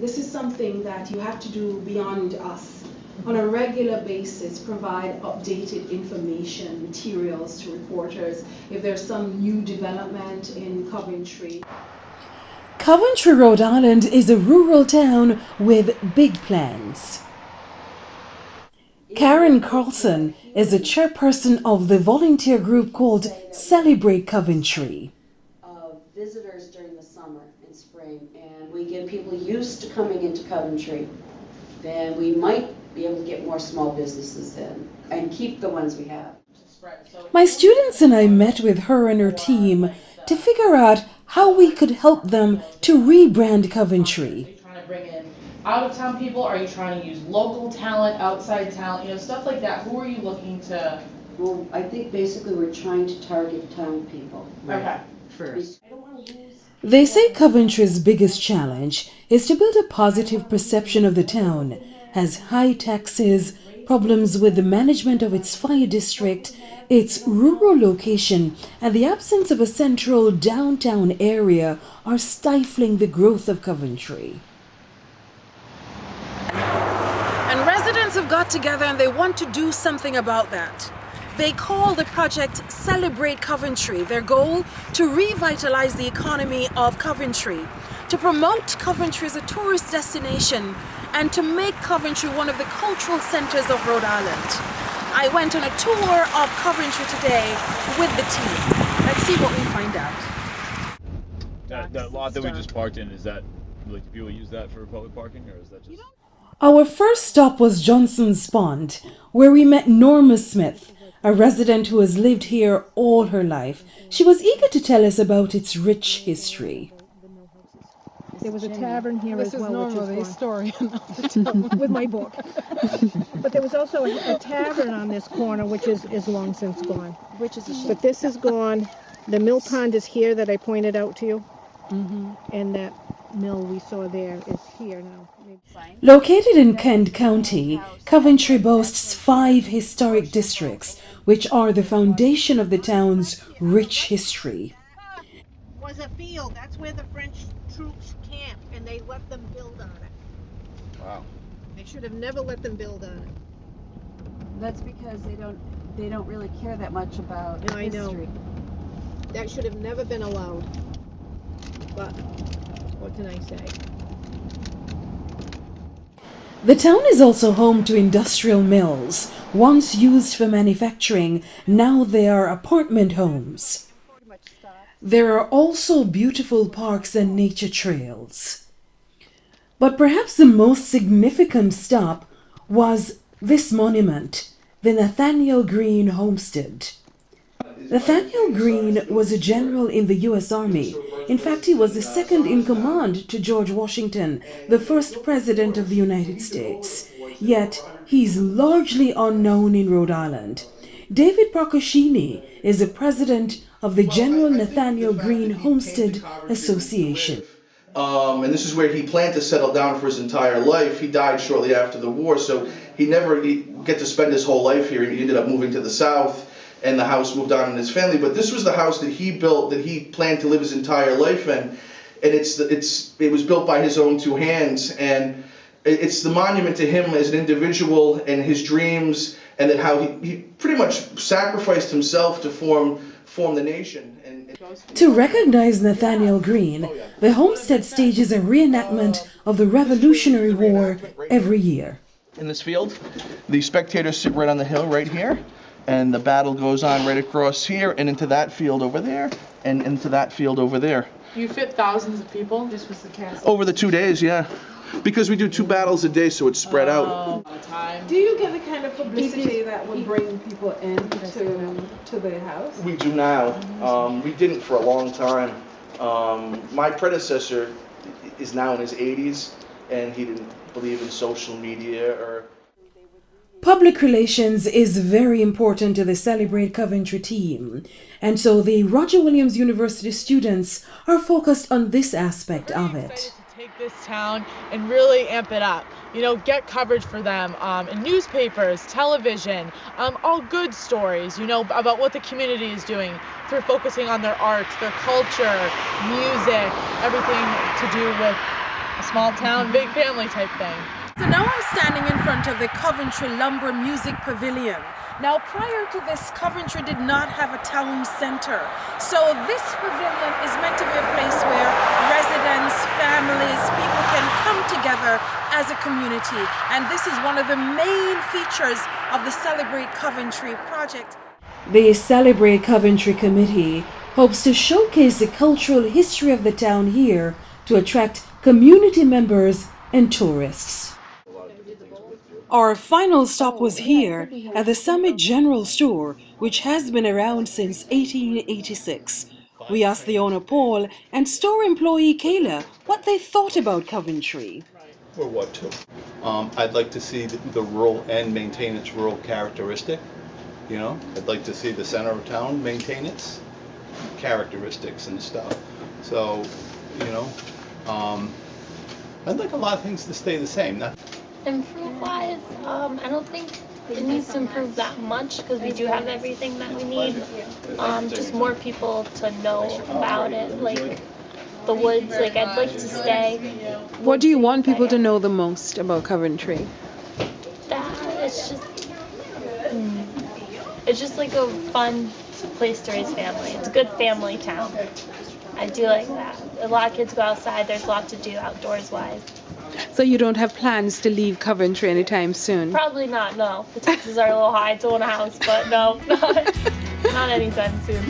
this is something that you have to do beyond us. On a regular basis, provide updated information, materials to reporters if there's some new development in Coventry. Coventry, Rhode Island is a rural town with big plans. Karen Carlson is a chairperson of the volunteer group called Celebrate Coventry. Visitors during the summer and spring, and we get people used to coming into Coventry, then we might be able to get more small businesses in and keep the ones we have. My students and I met with her and her team to figure out how we could help them to rebrand Coventry. Are you trying to bring in out-of-town people? Are you trying to use local talent, outside talent, stuff like that? Who are you looking to? Well, I think basically we're trying to target town people. Okay. First. They say Coventry's biggest challenge is to build a positive perception of the town, has high taxes, problems with the management of its fire district, its rural location, and the absence of a central downtown area are stifling the growth of Coventry. And residents have got together and they want to do something about that. They call the project Celebrate Coventry. Their goal, to revitalize the economy of Coventry, to promote Coventry as a tourist destination, and to make Coventry one of the cultural centers of Rhode Island. I went on a tour of Coventry today with the team. Let's see what we find out. That lot that we just parked in, is that, like, people use that for public parking, or is that just... Our first stop was Johnson's Pond, where we met Norma Smith, a resident who has lived here all her life. She was eager to tell us about its rich history. There was a tavern here as well. This is normally a story with my book. But there was also a tavern on this corner, which is long since gone. Which is a shame. But this is gone. The mill pond is here that I pointed out to you. Mm-hmm. And that mill we saw there is here now. Located in Kent County, Coventry boasts 5 historic districts, which are the foundation of the town's rich history. Was a field. That's where the French troops camped, and they let them build on it. Wow. They should have never let them build on it. That's because they don't really care that much about history. I know. That should have never been allowed. But what can I say? The town is also home to industrial mills, once used for manufacturing. Now they are apartment homes. There are also beautiful parks and nature trails. But perhaps the most significant stop was this monument, the Nathaniel Greene homestead. Nathaniel Greene was a general in the U.S. Army. In fact, he was the second in command to George Washington, the first president of the United States. Yet, he's largely unknown in Rhode Island. David Procaccini is the president of the General Nathaniel Greene Homestead Association. And this is where he planned to settle down for his entire life. He died shortly after the war, so he never get to spend his whole life here. He ended up moving to the south, and the house moved on in his family. But this was the house that he built, that he planned to live his entire life in, and it was built by his own 2 hands, and it's the monument to him as an individual and his dreams, and that how he pretty much sacrificed himself to form the nation. To recognize Nathaniel Greene, the Homestead Stages a reenactment of the Revolutionary War every year. In this field, the spectators sit right on the hill right here, and the battle goes on right across here and into that field over there and into that field over there. You fit thousands of people? This was the cast. Over the 2 days, yeah. Because we do 2 battles a day, so it's spread out. Time. Do you get the kind of publicity that would bring people in to the house? We do now. We didn't for a long time. My predecessor is now in his 80s, and he didn't believe in social media or... Public relations is very important to the Celebrate Coventry team, and so the Roger Williams University students are focused on this aspect of it. Take this town and really amp it up. Get coverage for them in newspapers, television, all good stories, about what the community is doing through focusing on their arts, their culture, music, everything to do with a small town, big family type thing. So now I'm standing in front of the Coventry Lumber Music Pavilion. Now, prior to this, Coventry did not have a town centre. So this pavilion is meant to be a place where residents, families, people can come together as a community. And this is one of the main features of the Celebrate Coventry project. The Celebrate Coventry Committee hopes to showcase the cultural history of the town here to attract community members and tourists. Our final stop was here at the Summit General Store, which has been around since 1886. We asked the owner Paul and store employee Kayla what they thought about Coventry. Or what too? I'd like to see the rural end maintain its rural characteristic. You know, I'd like to see the center of town maintain its characteristics and stuff. So, you know, I'd like a lot of things to stay the same. Improve-wise, I don't think it needs to improve that much because we do have everything that we need. Just more people to know about it, like the woods. Like I'd like to stay. What do you want people to know the most about Coventry? That it's just like a fun place to raise family. It's a good family town. I do like that. A lot of kids go outside. There's a lot to do outdoors-wise. So you don't have plans to leave Coventry anytime soon? Probably not, no. The taxes are a little high to own a house, but no, not anytime soon.